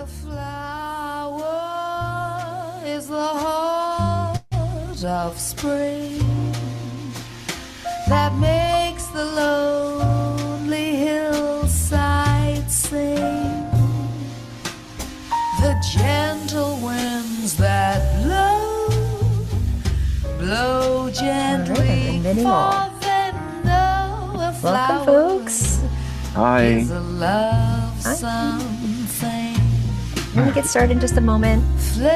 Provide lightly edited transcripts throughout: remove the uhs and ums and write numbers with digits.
A flower is the heart of spring that makes the lonely hillside sing. The gentle winds that blow gently, for they know a Welcome, flower folks. Hi. is a lovesome thing. I'm going to get started in just a moment. Flaming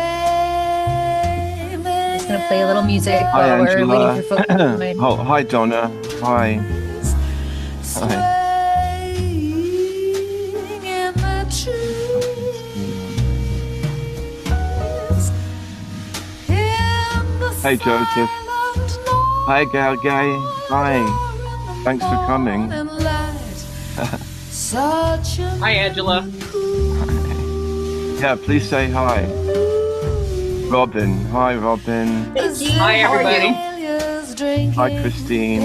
Just going to play a little music Hi, while we're Angela. waiting for folks to join. Oh, hi, Donna. Hi. swaying in the trees. In the Hey, Joseph. silent Hi, Gal Gay. Hi. Thanks for coming. morning light, such a Hi, Angela. Yeah, please say hi. Robin. Hi, Robin. Hi, everybody. Hi, Christine.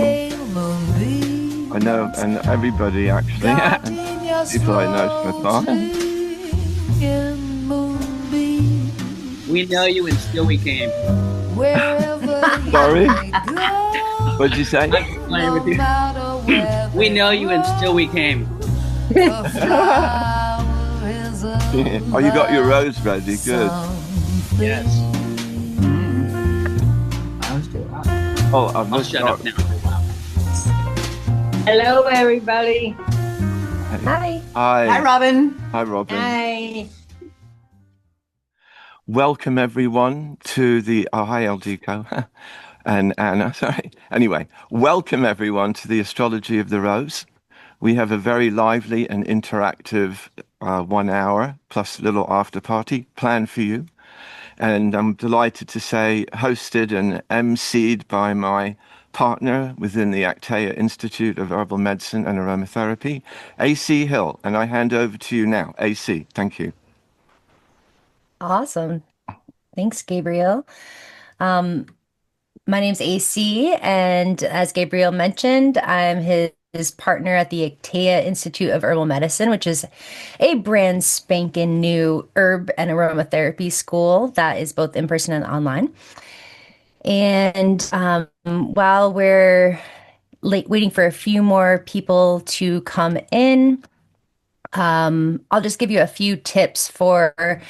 I know, and everybody, actually. People I know so far. We know you and still we came. Sorry? What'd you say? I'm just playing with you. We know you and still we came. Oh, you got your rose ready. Good. Yes. Oh, I've I'll just shut up now. Hello, everybody. Hi. Hi. Hi, Robin. Hi, Robin. Hi. Welcome everyone to the hi Aldico and Anna, sorry. Anyway, welcome everyone to the Astrology of the Rose. We have a very lively and interactive 1 hour plus little after party planned for you. And I'm delighted to say hosted and emceed by my partner within the Actea Institute of Herbal Medicine and Aromatherapy, AC Hill. And I hand over to you now. AC, thank you. Awesome. Thanks, Gabriel. My name's AC, and as Gabriel mentioned, I'm his partner at the Actea Institute of Herbal Medicine, which is a brand spanking new herb and aromatherapy school that is both in person and online. And while we're waiting for a few more people to come in, I'll just give you a few tips for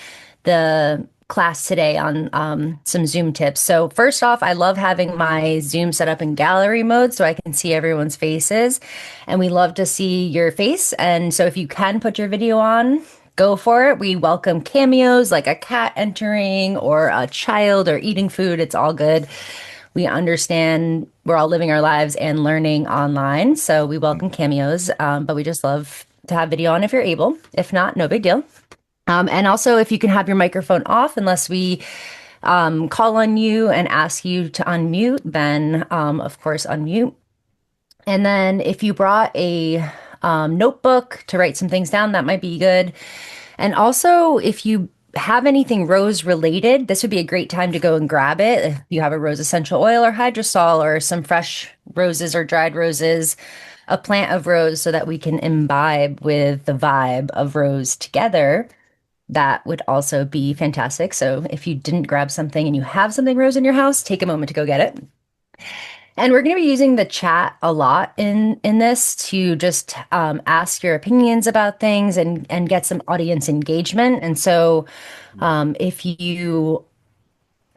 the class today on some Zoom tips. So first off, I love having my Zoom set up in gallery mode so I can see everyone's faces. And we love to see your face. And so if you can put your video on, go for it. We welcome cameos like a cat entering or a child or eating food. It's all good. We understand we're all living our lives and learning online. So we welcome cameos, but we just love to have video on if you're able. If not, no big deal. And also, if you can have your microphone off, unless we call on you and ask you to unmute, then of course, unmute. And then if you brought a notebook to write some things down, that might be good. And also, if you have anything rose related, this would be a great time to go and grab it. If you have a rose essential oil or hydrosol or some fresh roses or dried roses, a plant of rose so that we can imbibe with the vibe of rose together. That would also be fantastic. So if you didn't grab something and you have something rose in your house, take a moment to go get it. And we're going to be using the chat a lot in this to just ask your opinions about things and get some audience engagement. And so if you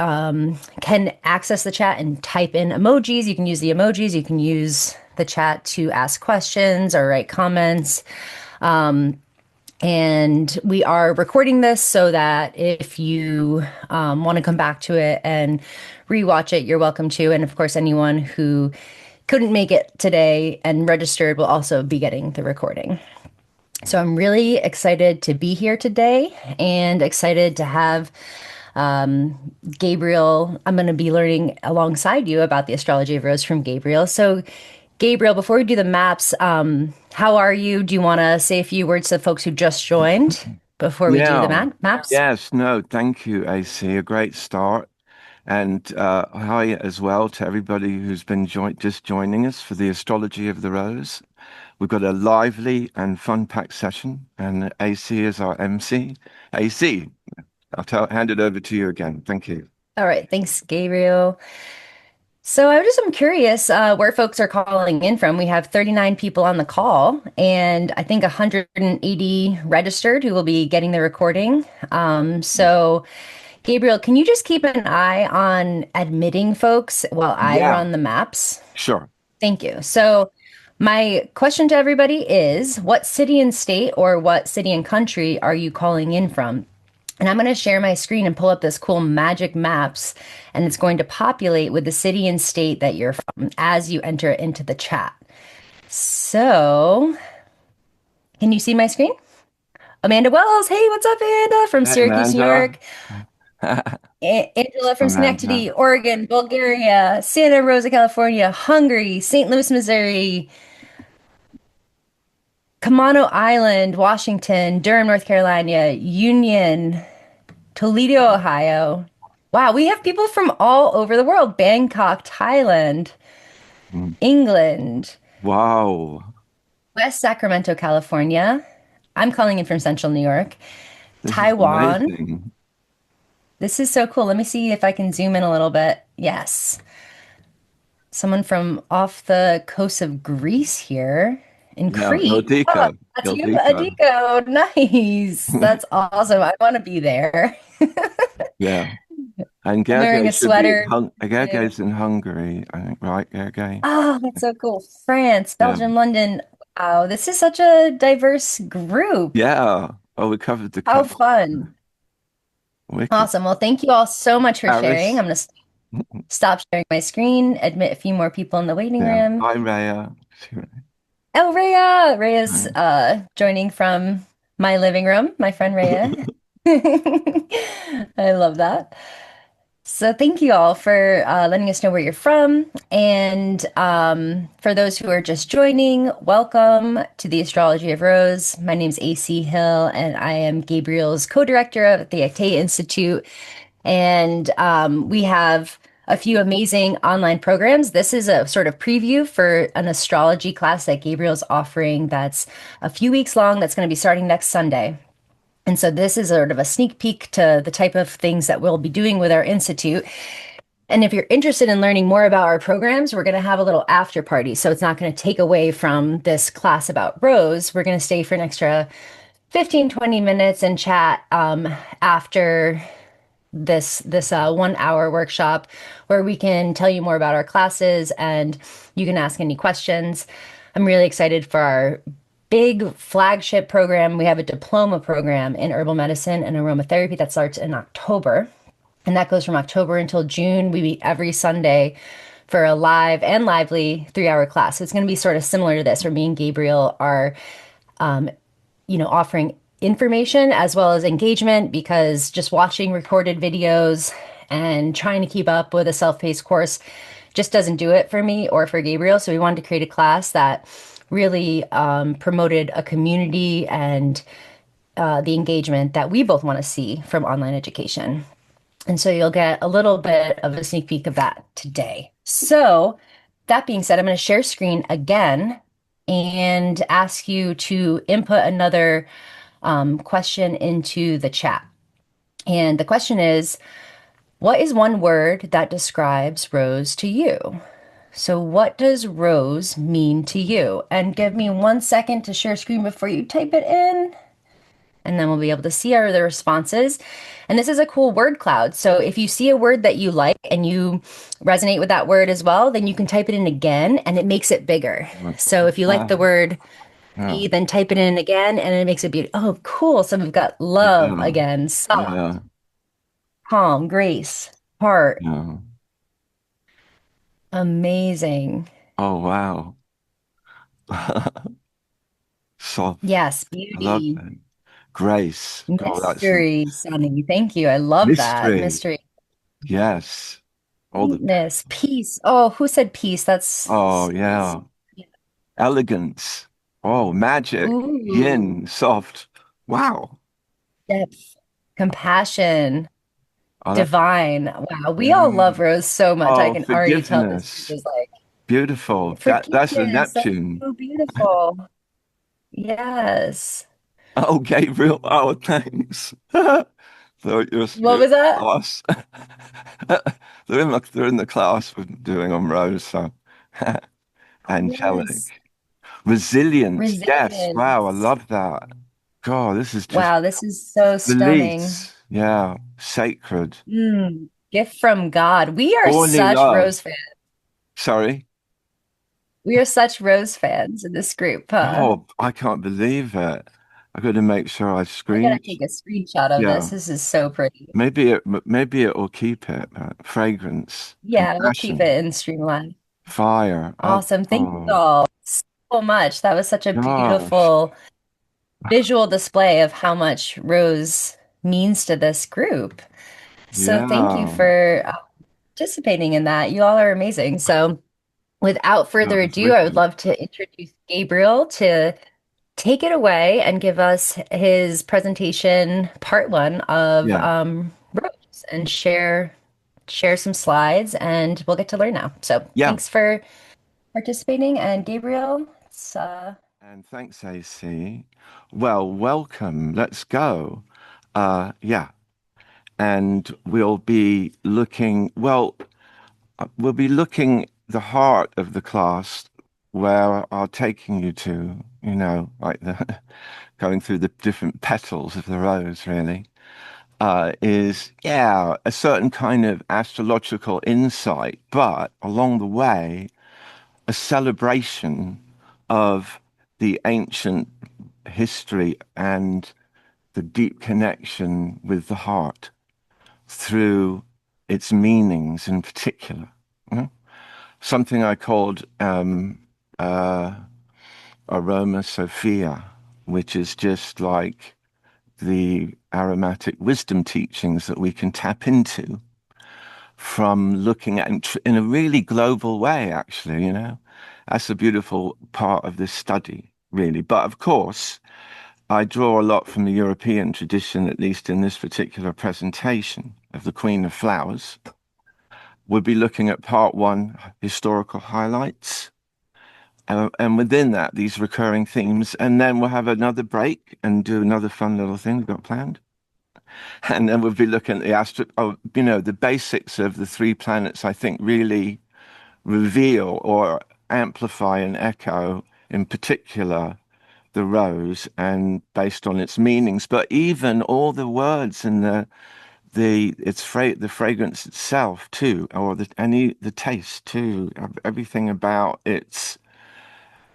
can access the chat and type in emojis, you can use the emojis. You can use the chat to ask questions or write comments. And we are recording this so that if you want to come back to it and rewatch it, you're welcome to. And of course, anyone who couldn't make it today and registered will also be getting the recording. So I'm really excited to be here today and excited to have Gabriel. I'm going to be learning alongside you about the astrology of rose from Gabriel. So Gabriel, before we do the maps, how are you? Do you want to say a few words to the folks who just joined before we do the maps? Yes, no, thank you, AC. A great start. And hi as well to everybody who's been just joining us for the Astrology of the Rose. We've got a lively and fun-packed session, and AC is our MC. AC, hand it over to you again. Thank you. All right, thanks, Gabriel. So I'm curious where folks are calling in from. We have 39 people on the call, and I think 180 registered who will be getting the recording. So, Gabriel, can you just keep an eye on admitting folks while I Yeah, run the maps? sure. Thank you. So, my question to everybody is, what city and state or what city and country are you calling in from? And I'm going to share my screen and pull up this cool magic maps, and it's going to populate with the city and state that you're from as you enter it into the chat. So, can you see my screen? Amanda Wells, hey, what's up, Amanda from Hey, Syracuse, New Amanda. York. Angela from Amanda. Schenectady, Oregon, Bulgaria, Santa Rosa, California, Hungary, St. Louis, Missouri, Camano Island, Washington, Durham, North Carolina, Union, Toledo, Ohio. Wow, we have people from all over the world. Bangkok, Thailand, Mm. England, Wow, West Sacramento, California. I'm calling in from Central New York. this is Taiwan. amazing. This is so cool. Let me see if I can zoom in a little bit. Yes. Someone from off the coast of Greece here in Yeah, Crete. Oh, Ildiko. that's you, Ildiko. Adiko. Nice. That's awesome. I want to be there. Yeah. And I'm wearing Gergely a should be sweater. Gergely's in Hungary, I think, right, Gergely? Oh, that's so cool. France, Yeah. Belgium, London. Wow, this is such a diverse group. Yeah. Oh, we covered the How coast. fun. Wicked. Awesome. Well, thank you all so much for sharing. Paris. I'm going to stop sharing my screen, admit a few more people in the waiting Yeah. room. Hi, Rhea. Oh, Rhea. Rhea's Right. joining from my living room, my friend Rhea. I love that. So thank you all for letting us know where you're from. And for those who are just joining, welcome to the Astrology of Rose. My name is AC Hill, and I am Gabriel's co-director of the Actea Institute. And we have a few amazing online programs. This is a sort of preview for an astrology class that Gabriel's offering that's a few weeks long, that's going to be starting next Sunday. And so this is sort of a sneak peek to the type of things that we'll be doing with our institute. And if you're interested in learning more about our programs, we're going to have a little after party. So it's not going to take away from this class about Rose. We're going to stay for an extra 15, 20 minutes and chat after this 1 hour workshop where we can tell you more about our classes and you can ask any questions. I'm really excited for our big flagship program. We have a diploma program in herbal medicine and aromatherapy that starts in October. And that goes from October until June. We meet every Sunday for a live and lively 3 hour class. So it's going to be sort of similar to this, where me and Gabriel are, offering information as well as engagement, because just watching recorded videos and trying to keep up with a self-paced course just doesn't do it for me or for Gabriel. So we wanted to create a class that really promoted a community and the engagement that we both want to see from online education. And so you'll get a little bit of a sneak peek of that today. So that being said, I'm going to share screen again and ask you to input another question into the chat. And the question is, what is one word that describes Rose to you? So what does Rose mean to you? And give me 1 second to share screen before you type it in. And then we'll be able to see the responses. And this is a cool word cloud. So if you see a word that you like and you resonate with that word as well, then you can type it in again and it makes it bigger. So if you like the word Yeah. then type it in again and it makes it beautiful. Oh, cool. So we've got love Yeah. again, soft, Yeah. calm, grace, heart. Yeah. Amazing. Oh, wow. Soft. Yes, I love beauty, that. Grace. Oh, that's mystery, sunny. Thank you. I love that. mystery. Mystery, Yes. All the, sweetness, peace. Oh, who said peace? oh, yeah. Elegance. Oh, magic. Ooh, Yin. Soft. Wow. depth, compassion, Oh, divine. Wow, we all yeah. love Rose so much. I Oh, can already tell this forgiveness. is like, Beautiful. That's the Forgiveness. That's Neptune. so beautiful. Yes. Oh, Gabriel. Oh, thanks. They're your What spirit was that? class. They're in the class we're doing on Rose, so Yes. angelic. Resilience. Yes. Wow, I Resilience. love that. God, this is just Wow, this is so stunning. release. Yeah. Sacred. Gift from God. We are Only such love. Rose fans. Sorry. We are such Rose fans in this group, huh? Oh, I can't believe it. I got to make sure I I gotta screen. take a screenshot of this. Yeah. This is so pretty. Maybe it will keep it. Fragrance, Yeah, we'll keep compassion, it in Streamline. fire. Awesome. Thank you Oh all so much. That was such a gosh. beautiful visual display of how much Rose means to this group. So thank you Yeah. for participating in that. You all are amazing. So without That further was ado, I would wicked. love to introduce Gabriel to take it away and give us his presentation, part one of Yeah. Rose, and share some slides, and we'll get to learn now. So Yeah. thanks for participating, and Gabriel, it's And thanks, AC. Well, welcome. Let's go. Yeah. And we'll be looking the heart of the class where I'm taking you to, like the going through the different petals of the rose, really, is, yeah, a certain kind of astrological insight, but along the way, a celebration of the ancient history and the deep connection with the heart through its meanings in particular. Something I called aroma sophia, which is just like the aromatic wisdom teachings that we can tap into from looking at in a really global way, actually, That's a beautiful part of this study, really. But of course, I draw a lot from the European tradition, at least in this particular presentation of the Queen of Flowers. We'll be looking at part one, historical highlights. And within that, these recurring themes. And then we'll have another break and do another fun little thing we've got planned. And then we'll be looking at the basics of the three planets, I think, really reveal or amplify and echo, in particular, the rose and based on its meanings, but even all the words and the fragrance itself too, or the taste too, everything about its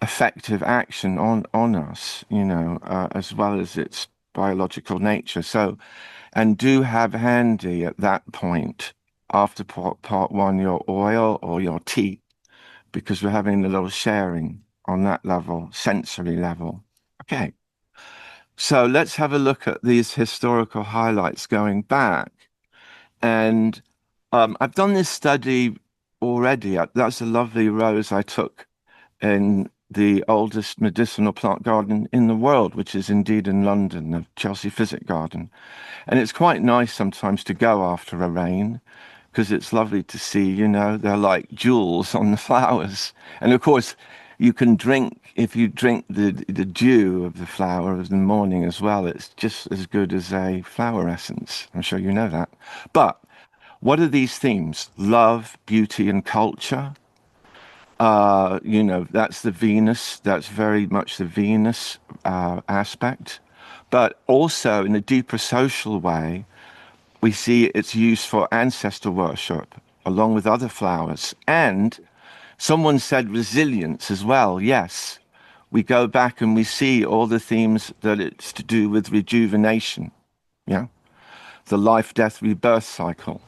effective action on us, as well as its biological nature. So, and do have handy at that point after part one your oil or your tea, because we're having a little sharing on that level, sensory level. Okay. So let's have a look at these historical highlights going back. And I've done this study already. That's a lovely rose I took in the oldest medicinal plant garden in the world, which is indeed in London, the Chelsea Physic Garden. And it's quite nice sometimes to go after a rain because it's lovely to see, they're like jewels on the flowers. And of course, you can drink, if you drink the dew of the flower in the morning as well, it's just as good as a flower essence. I'm sure you know that. But what are these themes? Love, beauty, and culture. That's the Venus. That's very much the Venus aspect. But also in a deeper social way, we see its use for ancestor worship, along with other flowers. And someone said resilience as well. Yes, we go back and we see all the themes that it's to do with rejuvenation. Yeah, the life, death, rebirth cycle.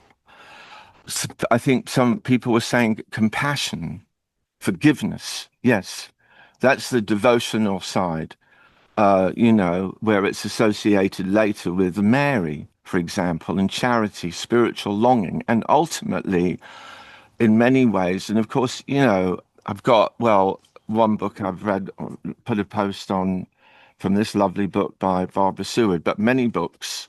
So I think some people were saying compassion, forgiveness. Yes, that's the devotional side. Where it's associated later with Mary, for example, and charity, spiritual longing, and ultimately, in many ways, and of course, I've got, well, one book I've read, put a post on from this lovely book by Barbara Seward, but many books.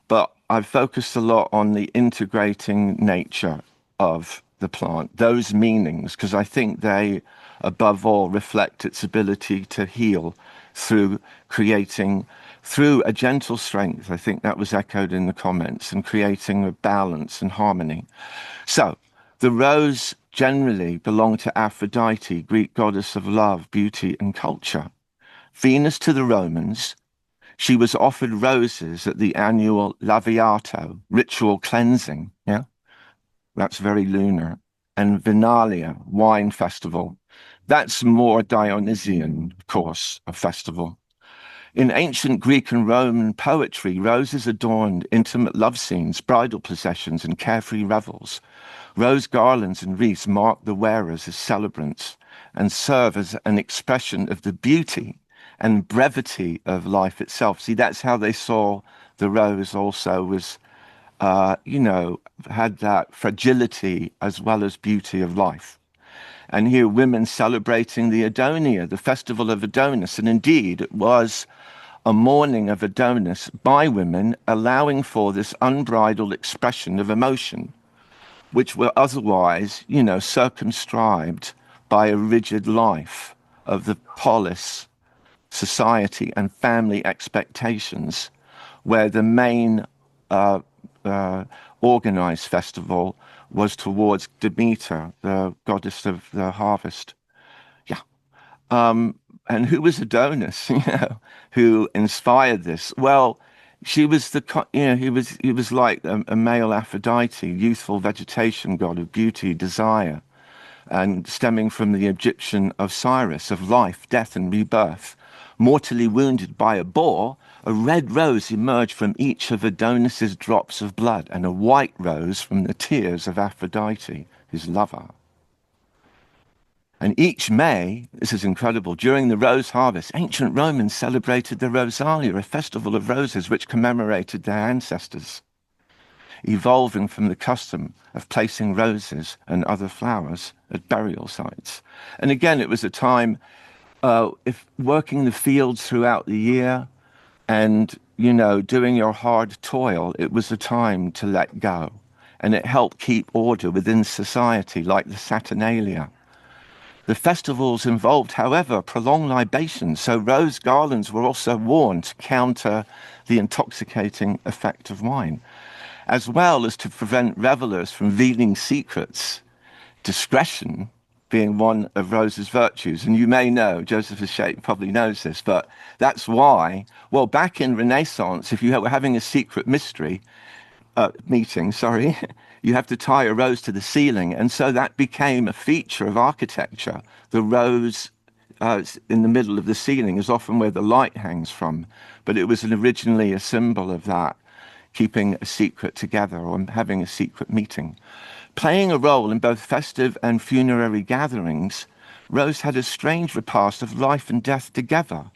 But I've focused a lot on the integrating nature of the plant, those meanings, because I think they, above all, reflect its ability to heal through creating, through a gentle strength. I think that was echoed in the comments, and creating a balance and harmony. So the rose generally belonged to Aphrodite, Greek goddess of love, beauty, and culture. Venus to the Romans. She was offered roses at the annual laviato, ritual cleansing. Yeah, that's very lunar. And Vinalia, wine festival. That's more Dionysian, of course, a festival. In ancient Greek and Roman poetry, roses adorned intimate love scenes, bridal processions, and carefree revels. Rose garlands and wreaths mark the wearers as celebrants and serve as an expression of the beauty and brevity of life itself. See, that's how they saw the rose also, was, had that fragility as well as beauty of life. And here women celebrating the Adonia, the festival of Adonis. And indeed, it was a mourning of Adonis by women, allowing for this unbridled expression of emotion, which were otherwise, circumscribed by a rigid life of the polis, society, and family expectations, where the main organized festival was towards Demeter, the goddess of the harvest. Yeah. And who was Adonis, who inspired this? Well, she was he was like a male Aphrodite, youthful vegetation god of beauty, desire, and stemming from the Egyptian Osiris of life, death, and rebirth. Mortally wounded by a boar, a red rose emerged from each of Adonis's drops of blood, and a white rose from the tears of Aphrodite, his lover. And each May, this is incredible, during the rose harvest, ancient Romans celebrated the Rosalia, a festival of roses which commemorated their ancestors, evolving from the custom of placing roses and other flowers at burial sites. And again, it was a time, if working the fields throughout the year and, doing your hard toil, it was a time to let go. And it helped keep order within society, like the Saturnalia. The festivals involved, however, prolonged libations, so rose garlands were also worn to counter the intoxicating effect of wine, as well as to prevent revelers from revealing secrets, discretion being one of Rose's virtues. And you may know, Joseph Hachette probably knows this, but that's why, well, back in Renaissance, if you were having a secret meeting, you have to tie a rose to the ceiling. And so that became a feature of architecture. The rose in the middle of the ceiling is often where the light hangs from, but it was originally a symbol of that, keeping a secret together or having a secret meeting. Playing a role in both festive and funerary gatherings, rose had a strange repast of life and death together,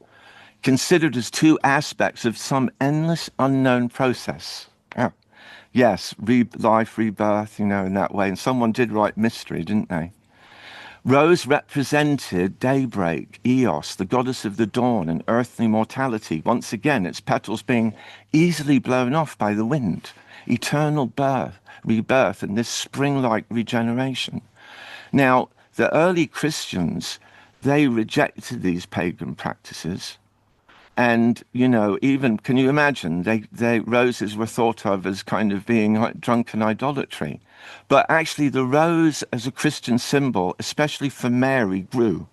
considered as two aspects of some endless unknown process. Yeah. Yes, life, rebirth, in that way. And someone did write mystery, didn't they? Rose represented daybreak, Eos, the goddess of the dawn and earthly mortality. Once again, its petals being easily blown off by the wind. Eternal birth, rebirth, and this spring-like regeneration. Now, the early Christians, they rejected these pagan practices. And, even, can you imagine, roses were thought of as kind of being like drunken idolatry. But actually the rose as a Christian symbol, especially for Mary, grew.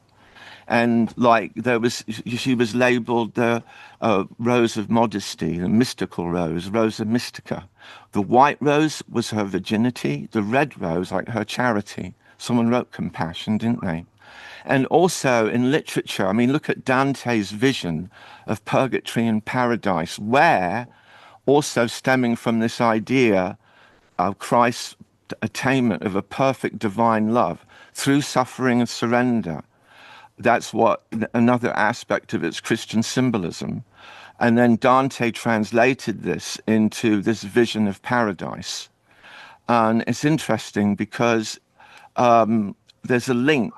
And she was labeled the rose of modesty, the mystical rose, Rosa Mystica. The white rose was her virginity, the red rose, like her charity. Someone wrote compassion, didn't they? And also in literature, look at Dante's vision of purgatory and paradise, where also stemming from this idea of Christ's attainment of a perfect divine love through suffering and surrender. That's what another aspect of its Christian symbolism. And then Dante translated this into this vision of paradise. And it's interesting because there's a link,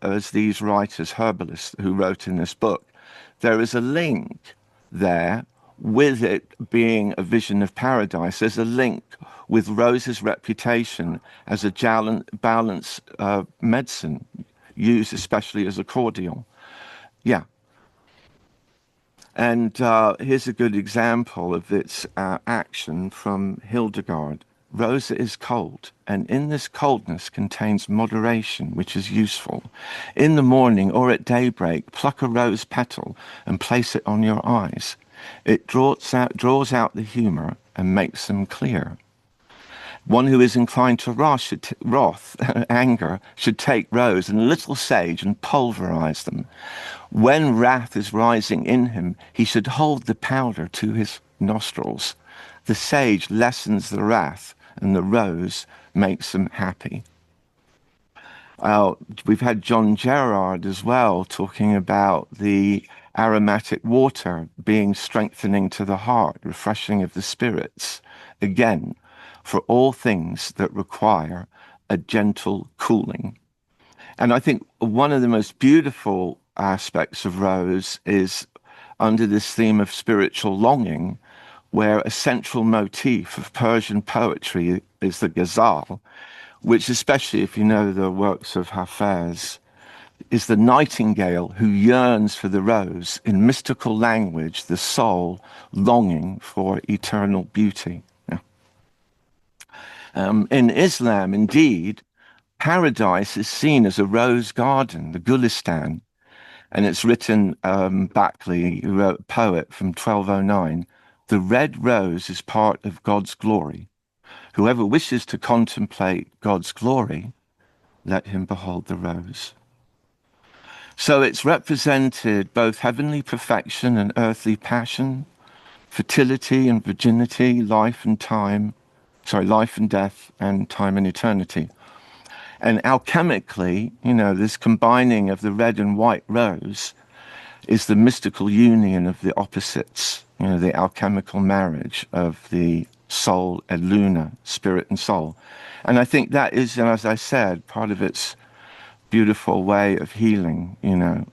as these writers, herbalists who wrote in this book, there is a link there with it being a vision of paradise, there's a link with rose's reputation as a balance medicine, used especially as a cordial. Yeah. And here's a good example of its action from Hildegard. Rose is cold, and in this coldness contains moderation, which is useful. In the morning or at daybreak, pluck a rose petal and place it on your eyes. It draws out the humor and makes them clear. One who is inclined to wrath, anger, should take rose and a little sage and pulverize them. When wrath is rising in him, he should hold the powder to his nostrils. The sage lessens the wrath, and the rose makes him happy. We've had John Gerard as well talking about the aromatic water being strengthening to the heart, refreshing of the spirits. Again, for all things that require a gentle cooling. And I think one of the most beautiful aspects of rose is under this theme of spiritual longing, where a central motif of Persian poetry is the ghazal, which, especially if you know the works of Hafez, is the nightingale who yearns for the rose, in mystical language, the soul longing for eternal beauty. Yeah. In Islam, indeed, paradise is seen as a rose garden, the Gulistan, and it's written, Backley, who wrote a poet from 1209, the red rose is part of God's glory. Whoever wishes to contemplate God's glory, let him behold the rose. So it's represented both heavenly perfection and earthly passion, fertility and virginity, life and death, and time and eternity. And alchemically, this combining of the red and white rose is the mystical union of the opposites, the alchemical marriage of the soul and luna, spirit and soul. And I think that is, as I said, part of its beautiful way of healing,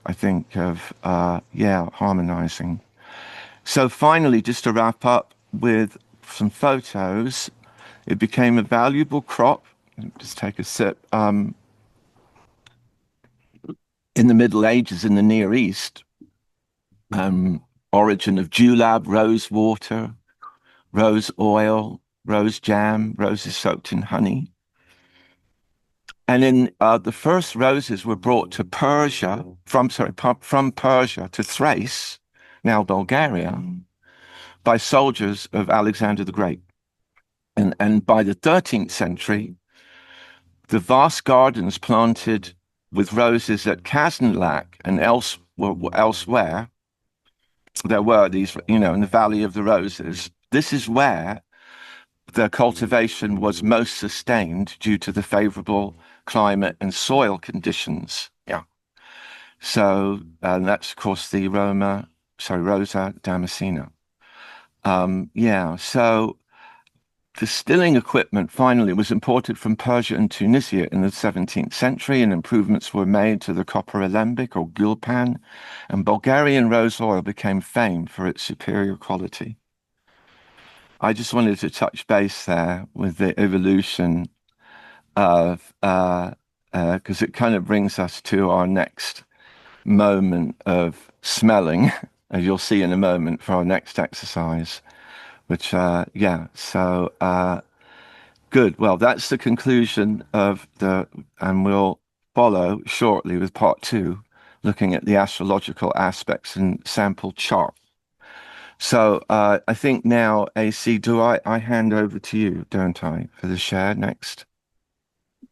I think of, harmonizing. So finally, just to wrap up with some photos, it became a valuable crop. Just take a sip. In the Middle Ages in the Near East, origin of julep, rose water, rose oil, rose jam, roses soaked in honey. And in the first roses were brought to Persia, from Persia to Thrace, now Bulgaria, by soldiers of Alexander the Great. And by the 13th century, the vast gardens planted with roses at Kazanlak and elsewhere, there were these, in the Valley of the Roses. This is where the cultivation was most sustained due to the favorable climate and soil conditions. Yeah. So that's, of course, the Rosa Damascena. So distilling equipment finally was imported from Persia and Tunisia in the 17th century, and improvements were made to the copper alembic or gulpan, and Bulgarian rose oil became famed for its superior quality. I just wanted to touch base there with the evolution of, because it kind of brings us to our next moment of smelling, as you'll see in a moment for our next exercise, which, good. Well, that's the conclusion of and we'll follow shortly with part 2, looking at the astrological aspects and sample chart. So I think now, AC, I hand over to you, don't I, for the share next?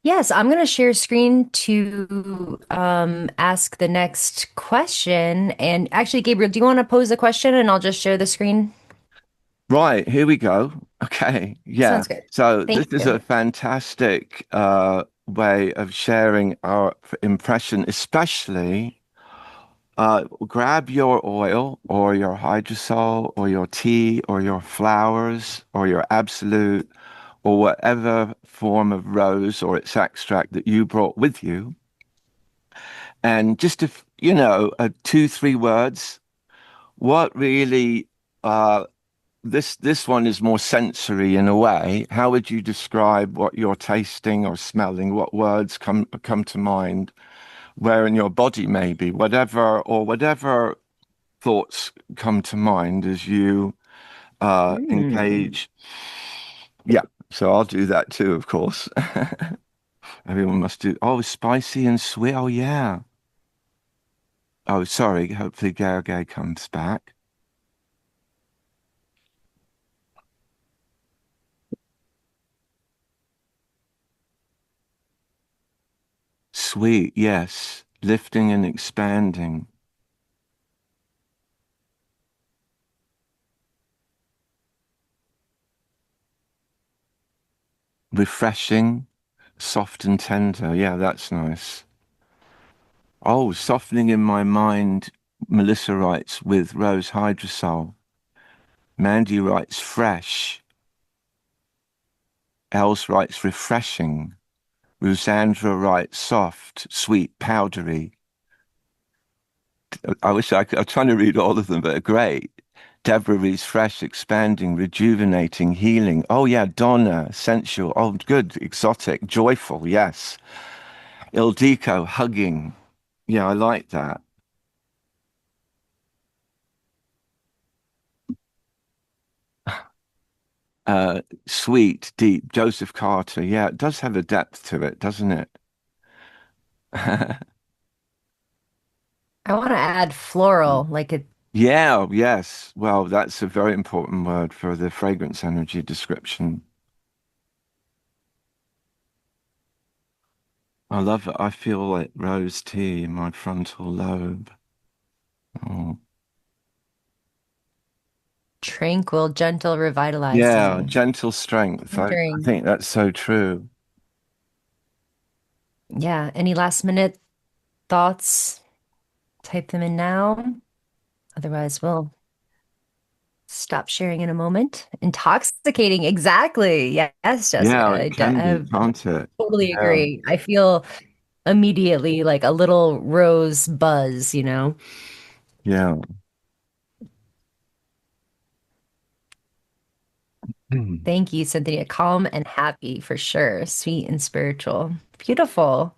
Yes, I'm going to share screen to ask the next question. And actually, Gabriel, do you want to pose a question and I'll just share the screen? Right, here we go. Okay, yeah. Sounds good. So Thank this is you. a fantastic way of sharing our impression, especially grab your oil or your hydrosol or your tea or your flowers or your absolute or whatever form of rose or its extract that you brought with you. And just if, 2-3 words, what really This one is more sensory in a way. How would you describe what you're tasting or smelling? What words come to mind? Where in your body, maybe, whatever thoughts come to mind as you Mm. engage. Yeah, so I'll do that too, of course. Everyone must do. Oh, spicy and sweet. Oh, yeah. Oh, sorry. Hopefully, Gay comes back. Sweet, yes. Lifting and expanding. Refreshing, soft and tender. Yeah, that's nice. Oh, softening in my mind, Melissa writes with rose hydrosol. Mandy writes fresh. Els writes refreshing. Rusandra writes soft, sweet, powdery. I wish I could. I'm trying to read all of them, but great. Deborah reads fresh, expanding, rejuvenating, healing. Oh, yeah, Donna, sensual. Oh, good, exotic, joyful. Yes. Ildiko, hugging. Yeah, I like that. Sweet, deep. Joseph Carter. Yeah, it does have a depth to it, doesn't it? I want to add floral, like a Yeah, yes. Well, that's a very important word for the fragrance energy description. I love it. I feel like rose tea in my frontal lobe. Oh. tranquil, gentle, Yeah, revitalizing. gentle strength. I Centering. think that's so true. Yeah. Any last minute thoughts? Type them in now. Otherwise, we'll stop sharing in a moment. Intoxicating. Exactly. Yes, Jessica. Yeah, it can be, I can't it? totally Yeah. agree. I feel immediately like a little rose buzz, Yeah. Mm. Thank you, Cynthia. Calm and happy for sure. Sweet and spiritual. Beautiful.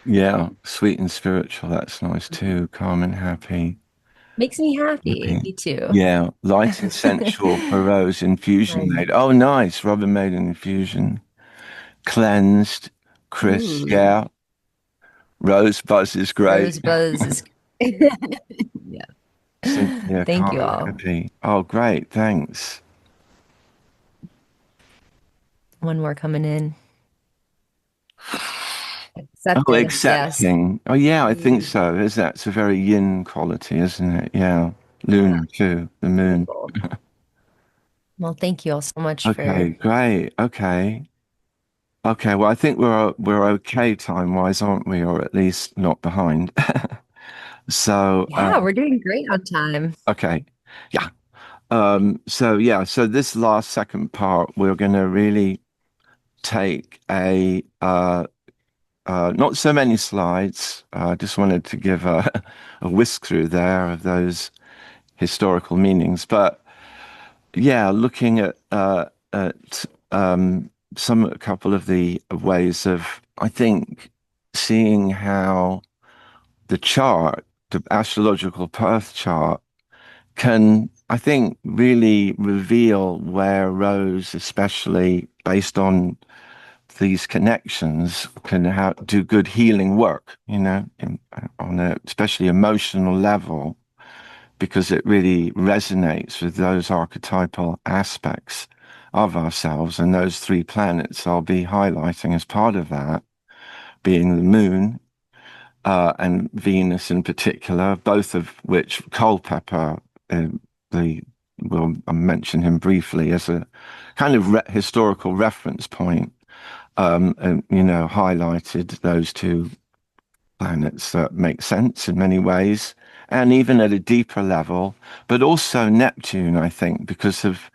Yeah, sweet and spiritual. That's nice too. Calm and happy. Makes me happy. Happy. Me too. Yeah, light and sensual for rose infusion Fun. made. Oh, nice. Robin made an infusion. Cleansed. Chris, Ooh, yeah. Rose buzz is great. rose buzz is. Yeah. Cynthia, Thank calm you and all. happy. Oh, great. Thanks. One more coming in. Oh, Acceptance. Yes. accepting. Oh, yeah, I think Mm, so. Is that it's a very yin quality, isn't it? Yeah. yeah. Lunar too, the moon. Beautiful. Well, thank you all so much Okay, for. great. Okay. Okay, well, I think we're okay time-wise, aren't we? Or at least not behind. So, Yeah, we're doing great on time. okay. Yeah. So yeah, so this last second part, we're going to really take a not so many slides. I just wanted to give a whisk through there of those historical meanings. But yeah, looking at a couple of the ways of, I think, seeing how the chart, the astrological birth chart, can, I think, really reveal where Rose, especially based on these connections, can do good healing work, on a especially emotional level, because it really resonates with those archetypal aspects of ourselves. And those three planets I'll be highlighting as part of that, being the moon and Venus in particular, both of which Culpeper, the will mention him briefly as a kind of historical reference point, and, highlighted those two planets that make sense in many ways, and even at a deeper level, but also Neptune, I think, because of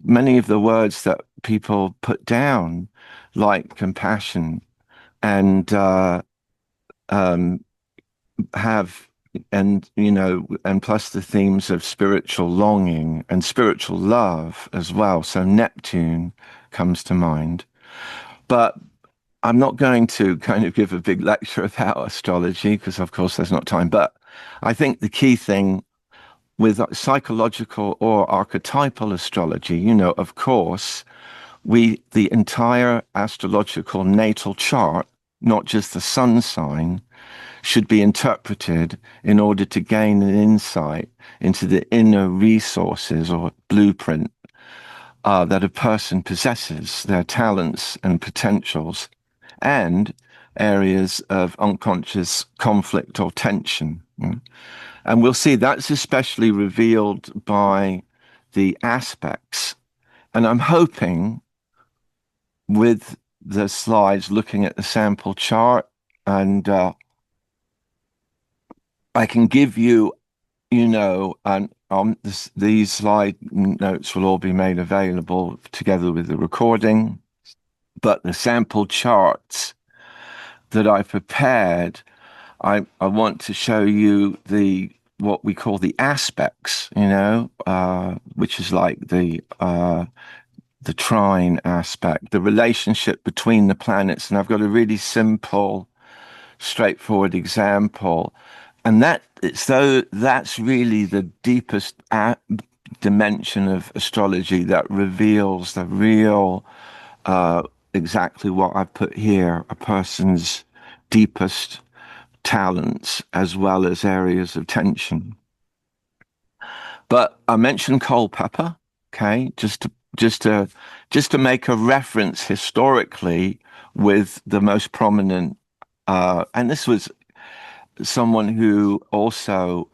many of the words that people put down, like compassion and um, have and and plus the themes of spiritual longing and spiritual love as well. So Neptune comes to mind. But I'm not going to kind of give a big lecture about astrology because, of course, there's not time. But I think the key thing with psychological or archetypal astrology, of course, the entire astrological natal chart, not just the sun sign, should be interpreted in order to gain an insight into the inner resources or blueprint that a person possesses, their talents and potentials, and areas of unconscious conflict or tension. And we'll see that's especially revealed by the aspects. And I'm hoping with the slides looking at the sample chart, and I can give you, these slide notes will all be made available together with the recording. But the sample charts that I prepared, I want to show you what we call the aspects, which is like the trine aspect, the relationship between the planets. And I've got a really simple, straightforward example. And that's really the deepest dimension of astrology that reveals the real, exactly what I've put here, a person's deepest talents as well as areas of tension. But I mentioned Culpeper, okay, just to make a reference historically with the most prominent, and this was someone who also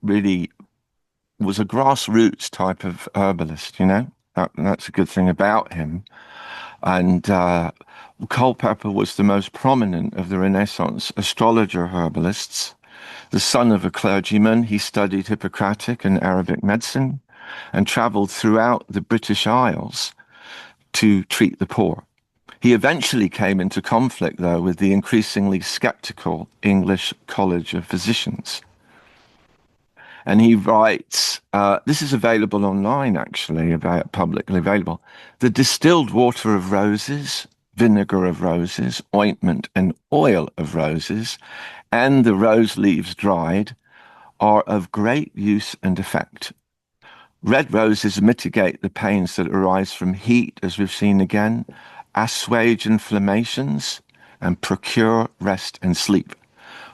really was a grassroots type of herbalist, that's a good thing about him. And Culpeper was the most prominent of the Renaissance astrologer herbalists. The son of a clergyman, he studied Hippocratic and Arabic medicine and traveled throughout the British Isles to treat the poor. He eventually came into conflict, though, with the increasingly skeptical English College of Physicians. And he writes, this is available online, actually, publicly available. The distilled water of roses, vinegar of roses, ointment and oil of roses, and the rose leaves dried are of great use and effect. Red roses mitigate the pains that arise from heat, as we've seen again, assuage inflammations, and procure rest and sleep.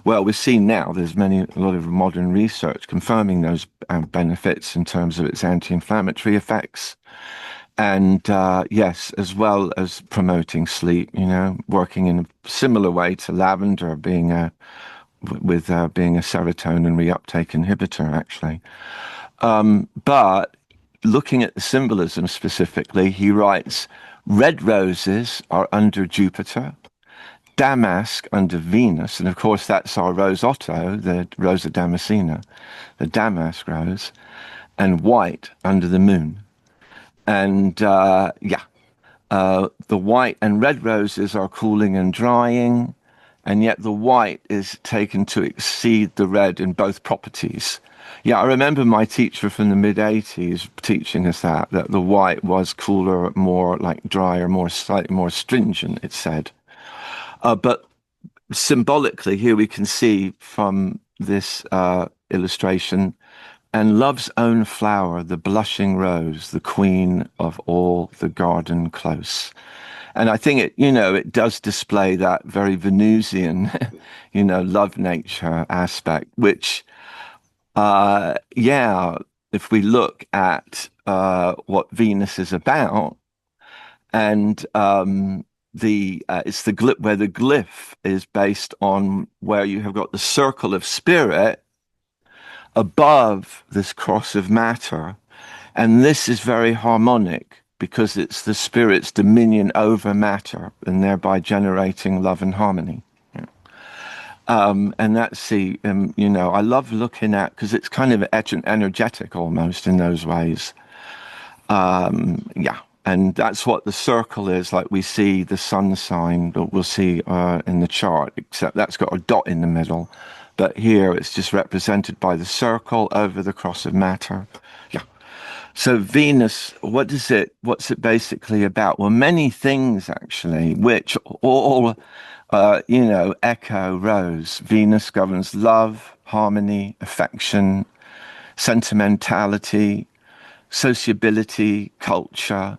Well, we've seen now there's a lot of modern research confirming those benefits in terms of its anti-inflammatory effects. And yes, as well as promoting sleep, working in a similar way to lavender being a serotonin reuptake inhibitor, actually. But looking at the symbolism specifically, he writes, red roses are under Jupiter, damask under Venus, and of course that's our rose otto, the Rosa Damascena, the damask rose, and white under the moon. And the white and red roses are cooling and drying, and yet the white is taken to exceed the red in both properties. Yeah, I remember my teacher from the mid-80s teaching us that the white was cooler, more like drier, slightly more stringent, it said. But symbolically, here we can see from this illustration, and love's own flower, the blushing rose, the queen of all the garden close. And I think it does display that very Venusian, love nature aspect, which, if we look at what Venus is about, and it's where the glyph is based on where you have got the circle of spirit above this cross of matter, and this is very harmonic because it's the spirit's dominion over matter and thereby generating love and harmony. And that's I love looking at, because it's kind of energetic almost in those ways. And that's what the circle is, like we see the sun sign that we'll see in the chart, except that's got a dot in the middle. but here it's just represented by the circle over the cross of matter. Yeah. So Venus, what's it basically about? Well, many things actually, which all, echo Rose. Venus governs love, harmony, affection, sentimentality, sociability, culture,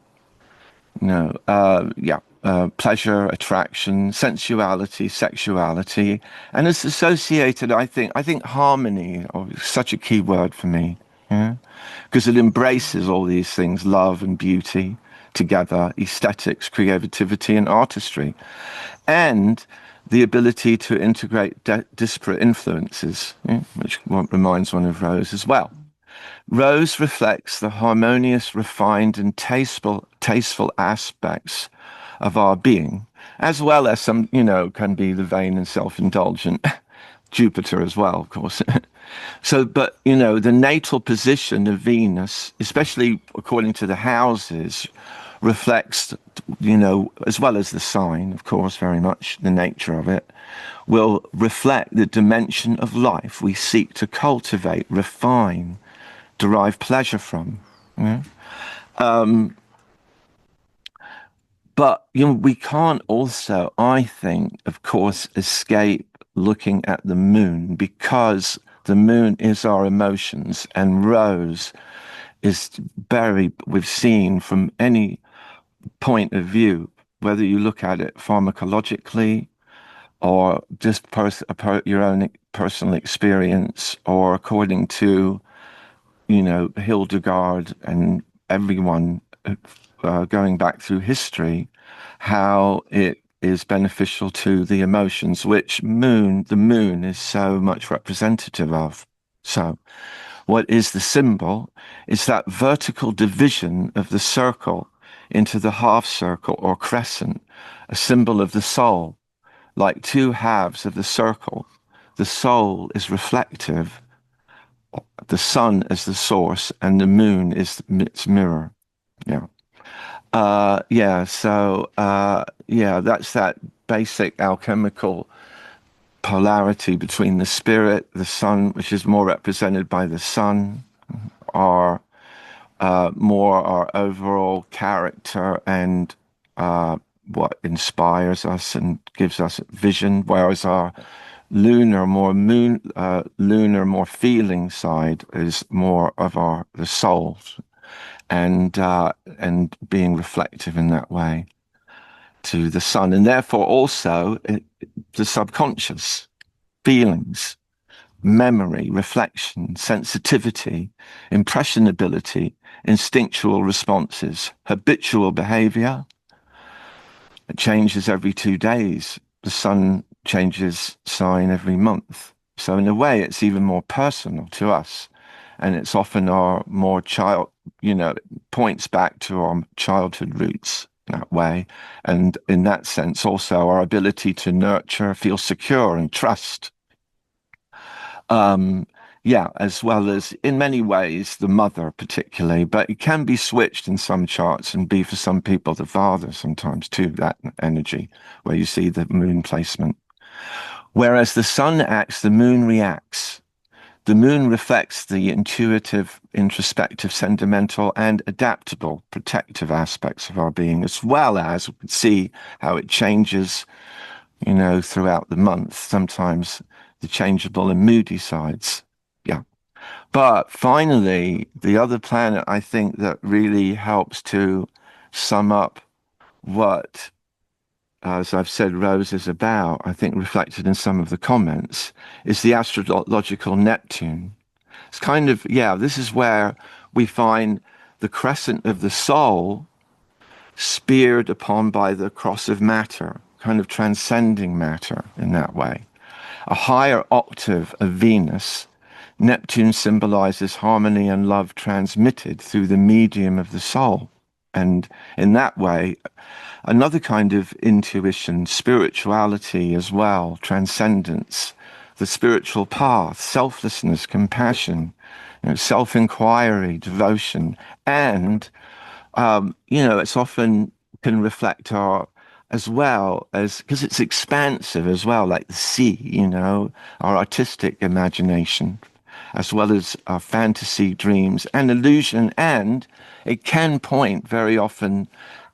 pleasure, attraction, sensuality, sexuality, and it's associated. I think harmony is such a key word for me, yeah, because it embraces all these things: love and beauty together, aesthetics, creativity, and artistry, and the ability to integrate disparate influences, yeah, which reminds one of Rose as well. Rose reflects the harmonious, refined, and tasteful aspects of our being, as well as some, can be the vain and self-indulgent. Jupiter as well, of course. So, but, the natal position of Venus, especially according to the houses, reflects, as well as the sign, of course, very much the nature of it, will reflect the dimension of life we seek to cultivate, refine, derive pleasure from. Yeah? But we can't also, I think, of course, escape looking at the moon, because the moon is our emotions, and Rose is we've seen from any point of view, whether you look at it pharmacologically or just your own personal experience, or according to Hildegard and everyone going back through history, how it is beneficial to the emotions, which the moon is so much representative of. So what is the symbol? Is that vertical division of the circle into the half circle or crescent, a symbol of the soul, like two halves of the circle. The soul is reflective, the sun is the source, and the moon is its mirror. Yeah. That's that basic alchemical polarity between the spirit, the sun, which is more represented by the sun, our overall character and what inspires us and gives us vision, whereas our lunar, more feeling side is more of the soul, and being reflective in that way to the sun, and therefore also the subconscious feelings, memory, reflection, sensitivity, impressionability, instinctual responses, habitual behavior. It changes every 2 days. The sun changes sign every month. So in a way, it's even more personal to us. And it's often our more points back to our childhood roots that way. And in that sense, also our ability to nurture, feel secure and trust. As well as in many ways, the mother particularly, but it can be switched in some charts and be for some people the father sometimes too, that energy where you see the moon placement. Whereas the sun acts, the moon reacts. The moon reflects the intuitive, introspective, sentimental, and adaptable, protective aspects of our being, as well as we can see how it changes, throughout the month, sometimes the changeable and moody sides. Yeah. But finally, the other planet I think that really helps to sum up what, as I've said, Rose is about, I think reflected in some of the comments, is the astrological Neptune. It's kind of, this is where we find the crescent of the soul speared upon by the cross of matter, kind of transcending matter in that way. A higher octave of Venus, Neptune symbolizes harmony and love transmitted through the medium of the soul. And in that way, another kind of intuition, spirituality as well, transcendence, the spiritual path, selflessness, compassion, self-inquiry, devotion. And, it's often can reflect our as well as, because it's expansive as well, like the sea, you know, our artistic imagination, as well as our fantasy, dreams, and illusion. And it can point very often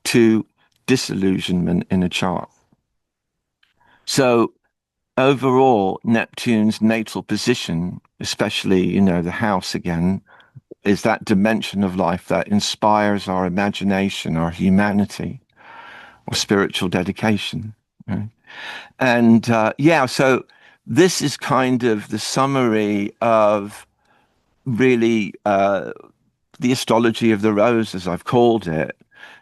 to disillusionment in a chart. So overall, Neptune's natal position, especially, you know, the house again, is that dimension of life that inspires our imagination, our humanity, or spiritual dedication. Right? And yeah, so this is kind of the summary of really the astrology of the rose, as I've called it,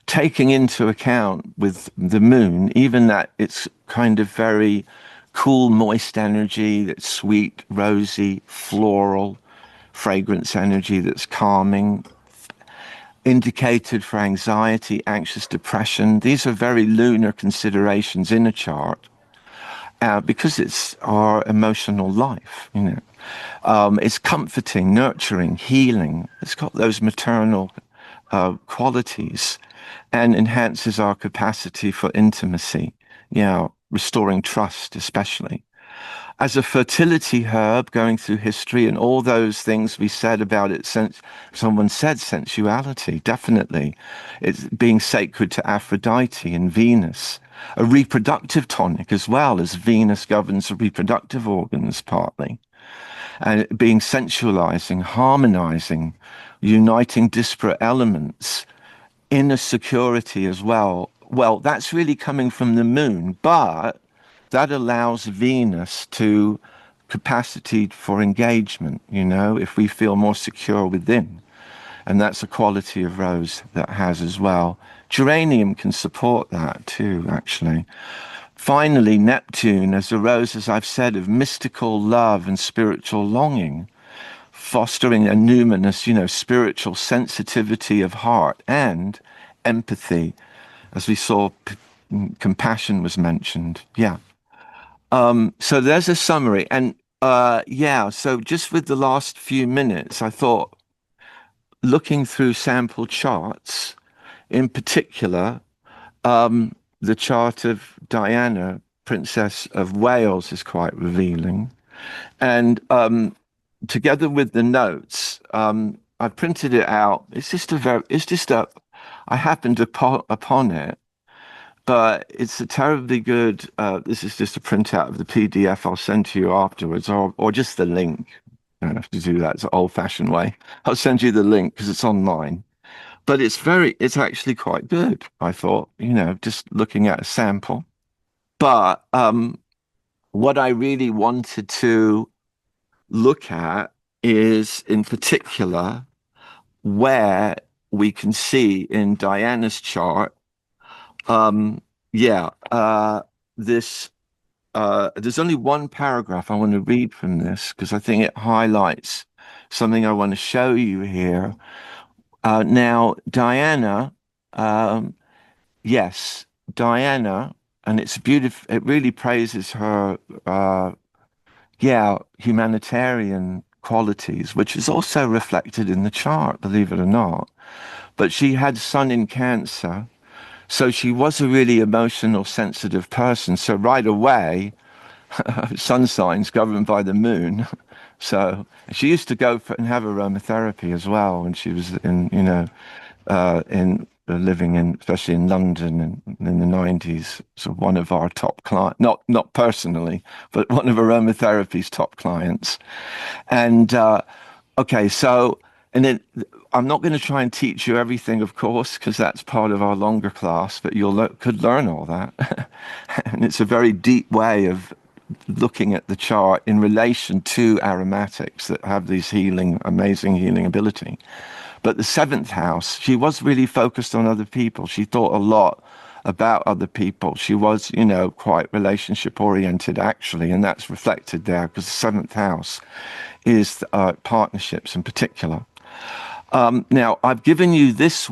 taking into account with the moon, even that it's kind of very cool, moist energy, that's sweet, rosy, floral, fragrance energy that's calming, indicated for anxiety, anxious depression. These are very lunar considerations in a chart because it's our emotional life, you know. It's comforting, nurturing, healing. It's got those maternal qualities and enhances our capacity for intimacy, yeah, restoring trust especially. As a fertility herb going through history and all those things we said about it, since someone said sensuality, definitely. It's being sacred to Aphrodite and Venus. A reproductive tonic as well, as Venus governs the reproductive organs partly. And being sensualizing, harmonizing, uniting disparate elements, inner security as well. Well, that's really coming from the moon, but that allows Venus to capacity for engagement, you know, if we feel more secure within. And that's a quality of rose that has as well. Geranium can support that too, actually. Finally, Neptune as a rose, as I've said, of mystical love and spiritual longing, fostering a numinous, you know, spiritual sensitivity of heart and empathy. As we saw, compassion was mentioned. Yeah. So there's a summary. And yeah, so just with the last few minutes, I thought, looking through sample charts, in particular, the chart of Diana, Princess of Wales, is quite revealing. And together with the notes, I printed it out. I happened upon it, but it's a terribly good, this is just a printout of the PDF I'll send to you afterwards, or just the link. I don't have to do that. It's an old-fashioned way. I'll send you the link because it's online. But it's actually quite good, I thought, you know, just looking at a sample. But what I really wanted to look at is, in particular, where we can see in Diana's chart, this, there's only one paragraph I want to read from this because I think it highlights something I want to show you here. Now, Diana, yes, Diana, and it's beautiful. It really praises her, humanitarian qualities, which is also reflected in the chart, believe it or not. But she had Sun in Cancer, so she was a really emotional, sensitive person. So right away, sun signs governed by the moon. So she used to go and have aromatherapy as well when she was in, you know, living in, especially in London in the 90s. So one of our top clients, not personally, but one of aromatherapy's top clients. And okay, so, and then I'm not going to try and teach you everything, of course, because that's part of our longer class, but could learn all that. And it's a very deep way of looking at the chart in relation to aromatics that have these amazing healing ability. But the seventh house, she was really focused on other people. She thought a lot about other people. She was, you know, quite relationship oriented actually, and that's reflected there because the seventh house is partnerships in particular. Now, I've given you this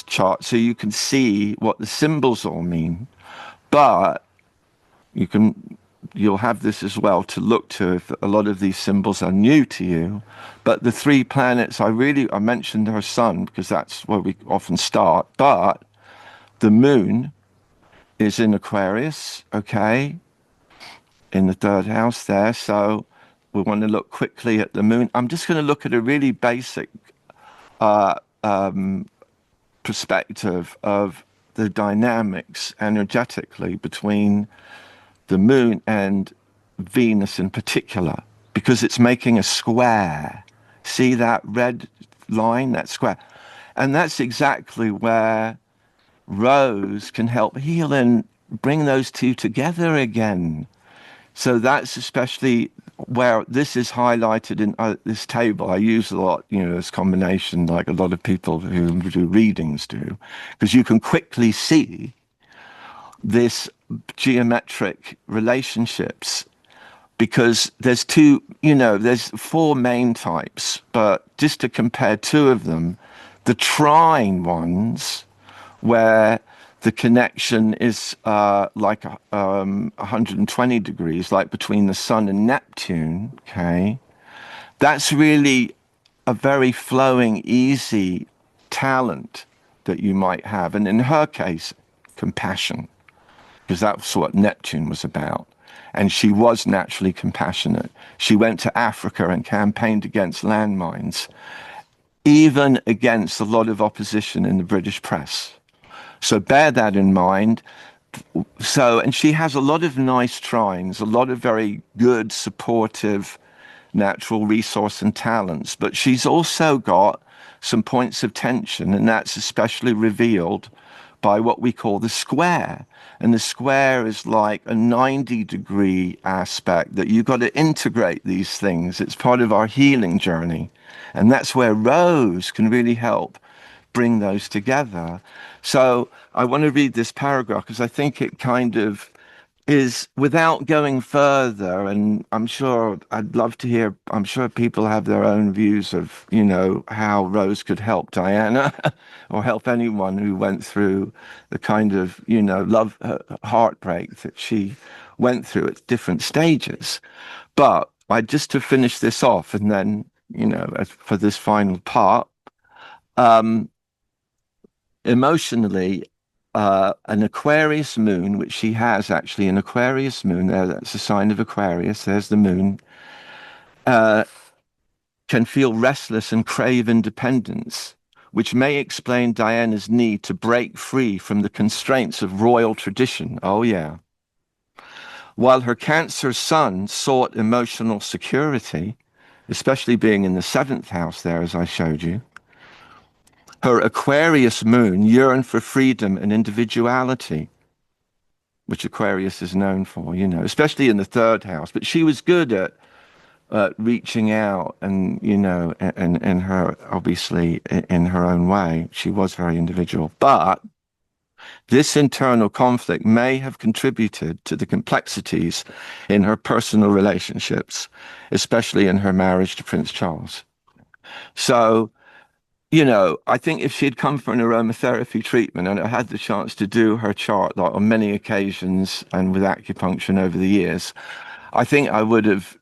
chart, so you can see what the symbols all mean, but you'll have this as well to look to if a lot of these symbols are new to you. But the three planets, I mentioned her sun because that's where we often start, but the moon is in Aquarius, okay, in the third house there. So we want to look quickly at the moon. I'm just going to look at a really basic perspective of the dynamics energetically between the moon and Venus in particular, because it's making a square. See that red line, that square? And that's exactly where Rose can help heal and bring those two together again. So that's especially where this is highlighted in this table. I use a lot, this combination, like a lot of people who do readings do, because you can quickly see this geometric relationships, because there's there's four main types, but just to compare two of them, the trine ones, where the connection is like 120 degrees, like between the Sun and Neptune, okay? That's really a very flowing, easy talent that you might have. And in her case, compassion, because that's what Neptune was about. And she was naturally compassionate. She went to Africa and campaigned against landmines, even against a lot of opposition in the British press. So bear that in mind. So, and she has a lot of nice trines, a lot of very good, supportive, natural resource and talents, but she's also got some points of tension, and that's especially revealed by what we call the square. And the square is like a 90-degree aspect that you've got to integrate these things. It's part of our healing journey. And that's where Rose can really help bring those together. So I want to read this paragraph because I think it kind of is, without going further, and I'm sure I'd love to hear, I'm sure people have their own views of, how Rose could help Diana or help anyone who went through the kind of, love, heartbreak that she went through at different stages. But just to finish this off, and then, for this final part, emotionally, an Aquarius moon, which she has actually an Aquarius moon there, that's a sign of Aquarius, there's the moon, can feel restless and crave independence, which may explain Diana's need to break free from the constraints of royal tradition. Oh, yeah. While her Cancer sun sought emotional security, especially being in the 7th house there, as I showed you, her Aquarius moon yearned for freedom and individuality, which Aquarius is known for, especially in the 3rd house. But she was good at reaching out and, and her, obviously, in her own way. She was very individual. But this internal conflict may have contributed to the complexities in her personal relationships, especially in her marriage to Prince Charles. So, I think if she'd come for an aromatherapy treatment, and I had the chance to do her chart like on many occasions and with acupuncture over the years, I think I would have,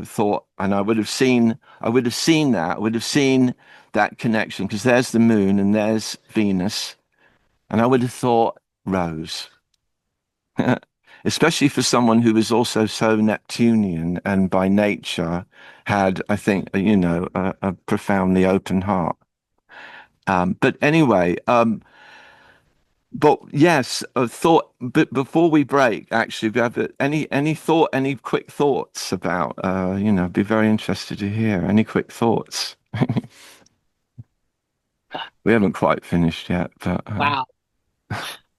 thought, and I would have seen that connection, because there's the moon and there's Venus, and I would have thought Rose, especially for someone who was also so Neptunian and by nature had, I think, a profoundly open heart. But anyway, but yes, a thought. But before we break, actually, if you have any quick thoughts about, be very interested to hear any quick thoughts. We haven't quite finished yet, but Wow.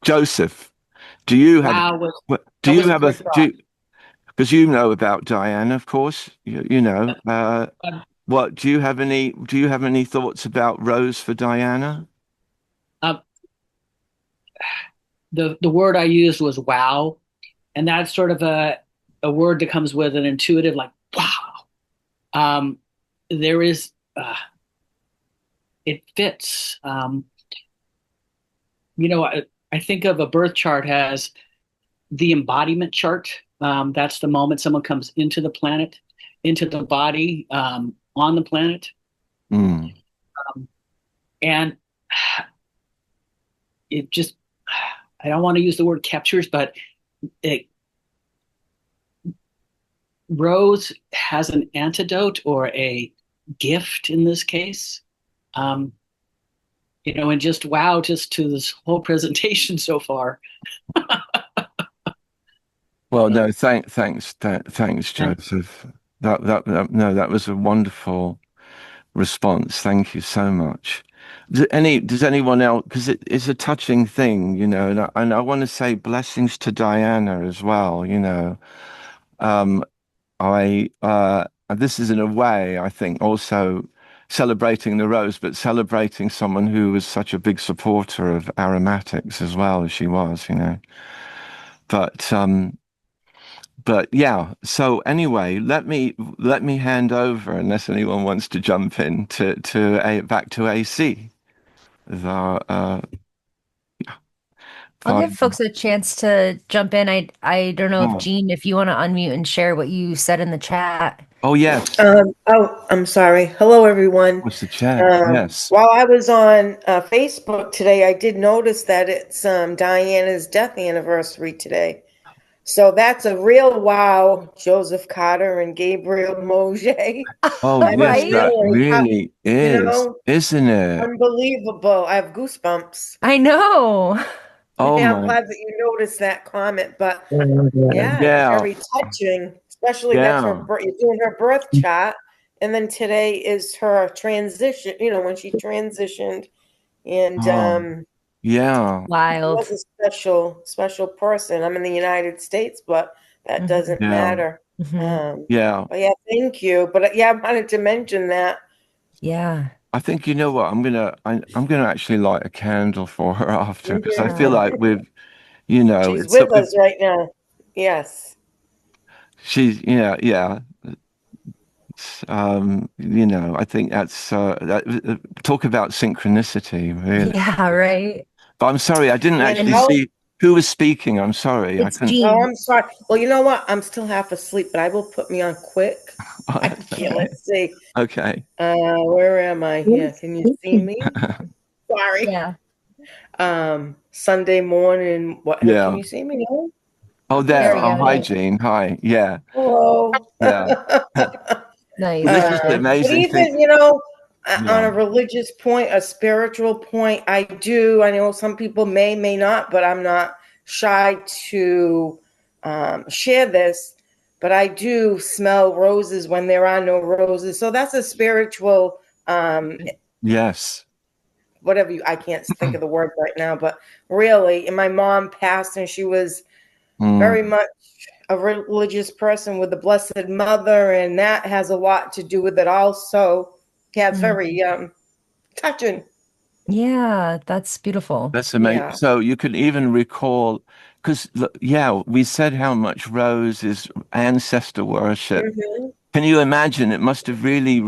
Joseph, do you have? Wow. Do you have because you know about Diana, of course. What do you have any? Do you have any thoughts about Rose for Diana? The word I used was wow, and that's sort of a word that comes with an intuitive like wow. There is it fits. I think of a birth chart as the embodiment chart. That's the moment someone comes into the planet, into the body, on the planet. And it just, I don't want to use the word captures, but it, Rose has an antidote or a gift in this case. Um, and just wow, just to this whole presentation so far. Well, no, thanks, Joseph. That was a wonderful response. Thank you so much. Does anyone else? Because it's a touching thing, and I want to say blessings to Diana as well. I this is in a way, I think, also celebrating the rose, but celebrating someone who was such a big supporter of aromatics as well as she was. But yeah. So anyway, let me hand over, unless anyone wants to jump in, back to AC. As our I'll give folks a chance to jump in. I don't know if Oh. Jean, if you want to unmute and share what you said in the chat. Oh yes. I'm sorry. Hello, everyone. What's the chat? Yes. While I was on Facebook today, I did notice that it's Diana's death anniversary today. So that's a real wow, Joseph Carter and Gabriel Mojay. Oh I mean, yes, that really, really is, isn't it? unbelievable. I have goosebumps. I know. Oh Yeah, I'm my, glad that you noticed that comment, but yeah, it's yeah, very touching, especially that's yeah, you're doing her birth chart, and then today is her transition, when she transitioned, and yeah, she Wild. was a special person. I'm in the United States, but that Mhm. doesn't yeah, matter. Mhm. yeah. But yeah, thank you. But yeah, I wanted to mention that. Yeah. I think you know what I'm gonna actually light a candle for her after because I feel Yeah. like She's it's sort with of us right now. Yes. she's yeah. I think that's talk about synchronicity, really. Yeah, right. But I'm sorry, I didn't And actually how see who was speaking. I'm sorry, I It's couldn't. Oh, Jean. I'm sorry. Well, you know what? I'm still half asleep, but I will put me on quick. I can't. Okay, Let's see. okay. Where am I here? Can you see me? Sorry. Yeah. Sunday morning. What? Can Yeah. you see me? No? Oh, I can't There there. we see Oh, go. hi, me. Yeah. Jean. Hi. Yeah. Hello. Yeah. This Nice. is the But amazing thing. even, on Yeah. a religious point, a spiritual point, I know some people may not, but I'm not shy to share this. But I do smell roses when there are no roses. So that's a spiritual, Yes. whatever I can't think of the word right now, but really, and my mom passed and she was very Mm, much a religious person with the Blessed Mother, and that has a lot to do with it also. Yeah, it's very touching. Yeah, that's beautiful. that's amazing. Yeah. So you can even recall, because yeah, we said how much Rose is ancestor worship. Mhm. Can you imagine? It must have really,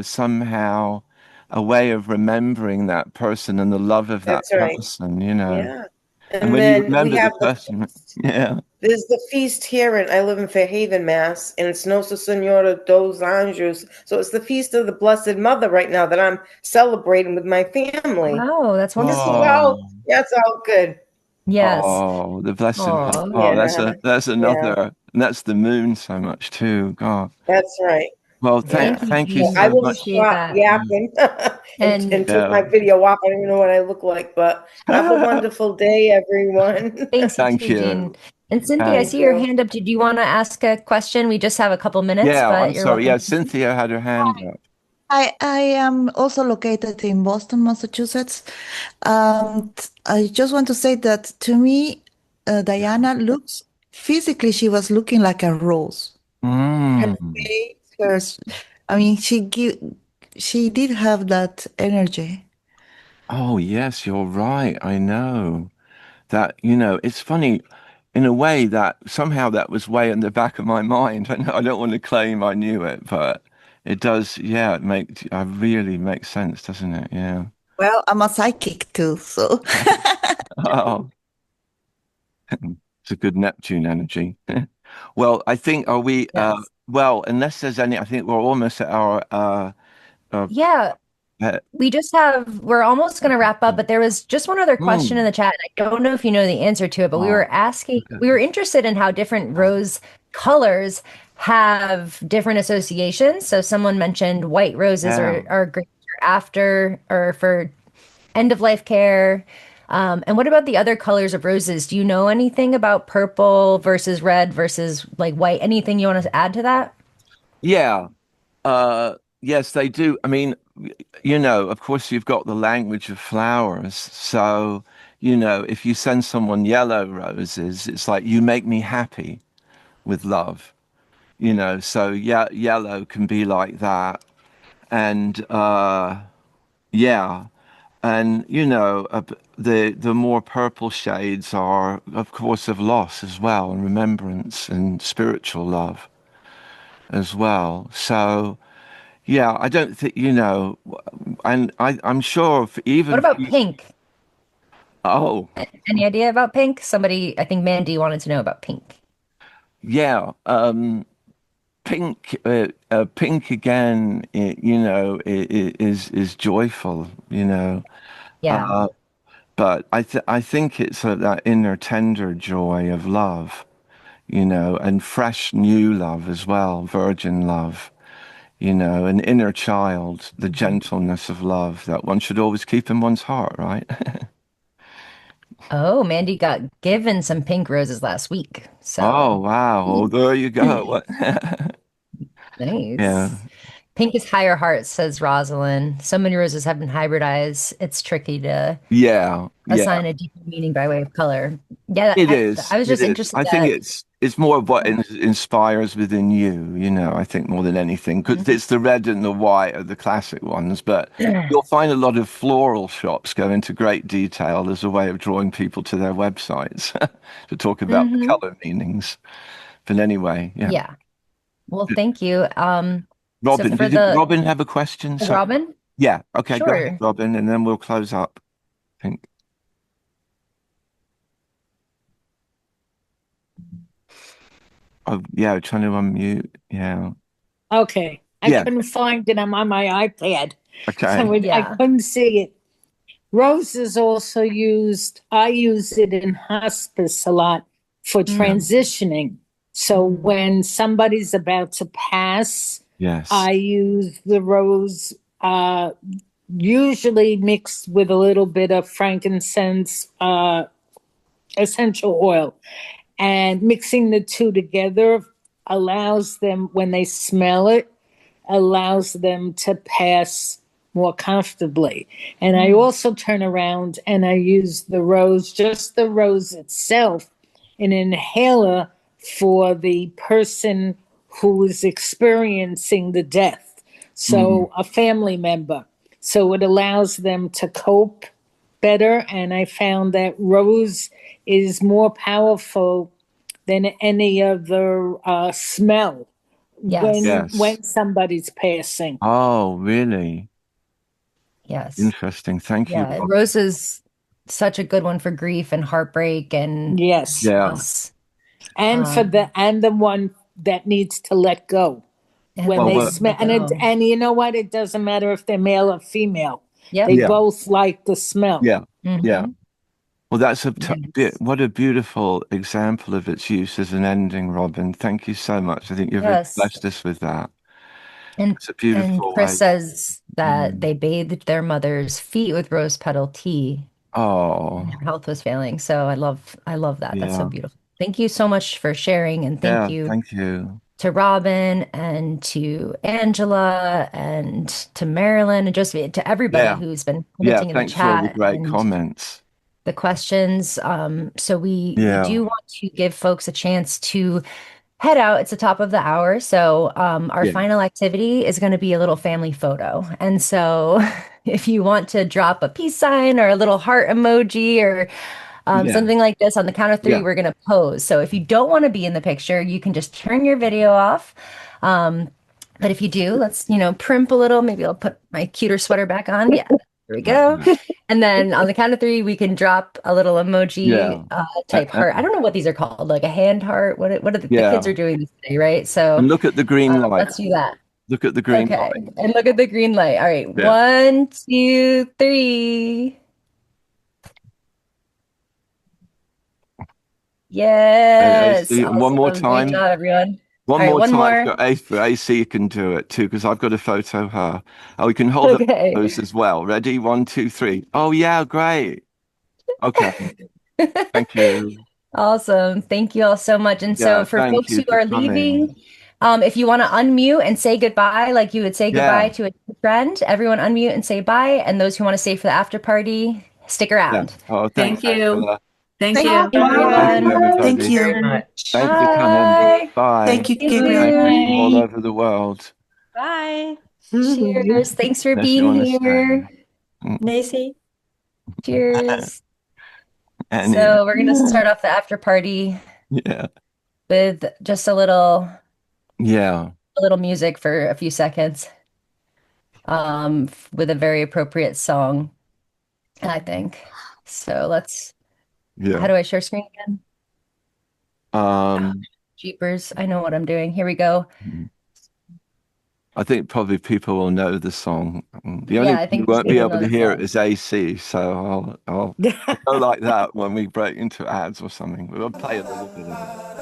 somehow a way of remembering that person and the love of that That's right. person. Yeah. And And when you then we remember the have person, yeah. there's the feast here, and I live in Fairhaven, Mass, and it's Nossa Senhora dos Anjos. So it's the feast of the Blessed Mother right now that I'm celebrating with my family. Wow, that's This is wonderful. all, Oh. that's all good. Yes. Oh, the blessed Mother. Oh, Oh, Yeah. that's Yeah. another. That's the moon so much too. God. That's right. Well, thank Yeah. you, thank you So Jean. I so will much. Appreciate stop that. yapping and took Yeah. my video off. I don't even know what I look like, but have a wonderful day, everyone. Thanks, you Thank too, Jean. you. And Cynthia, I Thank. Thank see your you. hand up. Did you want to ask a question? We just have a couple minutes, Yeah, but I'm you're sorry. Yeah, welcome. Cynthia had her hand up. I am also located in Boston, Massachusetts. And I just want to say that to me, Diana looks physically, she was looking like a rose. Her Mm. face, I mean, she did have that energy. Oh, yes, you're right. I know that, it's funny in a way that somehow that was way in the back of my mind. I don't want to claim I knew it, but it does. Yeah, really makes sense, doesn't it? Yeah. Well, I'm a psychic too, so. Oh, it's a good Neptune energy. Well, I think are we Yes. well, unless there's any, I think we're almost at our Yeah. we're almost going to wrap up, but there was just one other question in Mm. the chat. I don't know if you know the answer to it, but Oh, we were interested in how different rose colors have different associations. So someone mentioned white roses yeah. are great for after or for end of life care. And what about the other colors of roses? Do you know anything about purple versus red versus like white? Anything you want to add to that? Yeah. Yes, they do. I mean, of course, you've got the language of flowers. So, if you send someone yellow roses, it's like you make me happy with love. So yeah, yellow can be like that. And yeah, and the more purple shades are, of course, of loss as well, and remembrance and spiritual love as well. So. Yeah, I don't think, and I'm sure What even about pink? oh, Any idea about pink? Somebody, I think Mandy wanted to know about pink. yeah, pink again, is joyful, Yeah. uh, but I think it's that inner tender joy of love, and fresh new love as well, virgin love. An inner child, the gentleness of love that one should always keep in one's heart, right? Oh, Mandy got given some pink roses last week. Oh, So wow. Oh, there you go. What? Yeah. nice. Pink is higher heart, says Rosalind. So many roses have been hybridized. It's tricky to Yeah. Yeah. assign a deeper meaning by way of color. Yeah, It I is. was It just is. interested I think that. it's more of what inspires within you, I think more than anything. Because it's the red and the white are the classic ones, but you'll find a lot of floral shops go into great detail as a way of drawing people to their websites to talk about the Hmm. color meanings. But anyway, yeah. Yeah. Well, thank you. So Robin, for did the Robin have a question? Sorry. Robin, Yeah. Okay, go ahead, sure. Robin, and then we'll close up. I think. Oh, yeah, trying to unmute. Yeah. Okay. I Yeah. couldn't find it. I'm on my iPad. So Okay. I Yeah. couldn't see it. Rose is also used, I use it in hospice a lot for Mm. transitioning. So when somebody's about to pass, Yes. I use the rose, usually mixed with a little bit of frankincense, essential oil. And mixing the two together allows them, when they smell it, allows them to pass more comfortably. And I also turn around and I use the rose, just the rose itself, an inhaler for the person who is experiencing the death. So a family member. So it allows them to cope better. And I found that rose is more powerful than any other smell Yes. Yes. when somebody's passing. Oh, really? Yes. Interesting. Thank you, Yeah. Rob. Rose is such a good one for grief and heartbreak and Yes. Yeah. loss. And for the one that needs to let go when Well, they well, smell, and you know what, it doesn't matter if they're male or female, Yep. they Yeah. both like the smell. Yeah. Yeah. Mhm. Well, that's Yes. what a beautiful example of its use as an ending, Robin. Thank you so much. I think you've really Yes. blessed us with that. And It's a beautiful Chris way. says that Mm. they bathed their mother's feet with rose petal tea Oh, when her health was failing. So I love that. That's so yeah. beautiful. Thank you so much for sharing, and thank Yeah. you Thank you. to Robin and to Angela and to Marilyn and just to everybody Yeah. who's been Yeah. commenting in the Thanks for all the chat great and comments. the questions. So we Yeah. do want to give folks a chance to head out. It's the top of the hour. So our Yeah. final activity is going to be a little family photo. And so if you want to drop a peace sign or a little heart emoji or Yeah. something like this, on the count of three, Yeah. we're going to pose. So if you don't want to be in the picture, you can just turn your video off. But if you do, let's, primp a little. Maybe I'll put my cuter sweater back on. Yeah, there we go. And then on the count of three, we can drop a little emoji Yeah. type heart. I don't know what these are called, like a hand heart. What are the kids Yeah. are doing this today, right? So And look at the green light. let's do that. Look at the green Okay. light. And look at the green light. All right. Yeah. 1, 2, 3. Yes. AC. And one more Awesome. Great time. job, everyone. One All right, more one time more. for AC. You can do it too, because I've got a photo of her. Oh, we can hold up Okay. those as well. Ready? 1, 2, 3. Oh, yeah, great. Okay. Thank you. Awesome. Thank you all so much. And Yeah, so for thank folks you who for are coming. leaving, if you want to unmute and say goodbye, like you would say Yeah, goodbye to a friend, everyone unmute and say bye. And those who want to stay for the after party, stick yeah. around. Oh, thanks, Thank you. Angela. Thank Thank you. Bye, you. Thank you, everyone. Thank everybody. Very you. much. Thanks for coming. Bye. Bye. Thank you, Thank Gabriel. Thank you all you. over the world. Bye. Cheers. Thanks for Unless you being want to here. stay. Mm. Macy. Cheers. And So we're gonna start off the after party yeah, with just yeah, a little music for a few seconds. With a very appropriate song, I think. So let's, how yeah. do I share screen again? Jeepers, I know what I'm doing. Here we go. I think probably people will know the song. The Yeah, only I one you think won't be people able know to the hear it song. is AC. So I'll go like that when we break into ads or something. We'll play a little bit of it.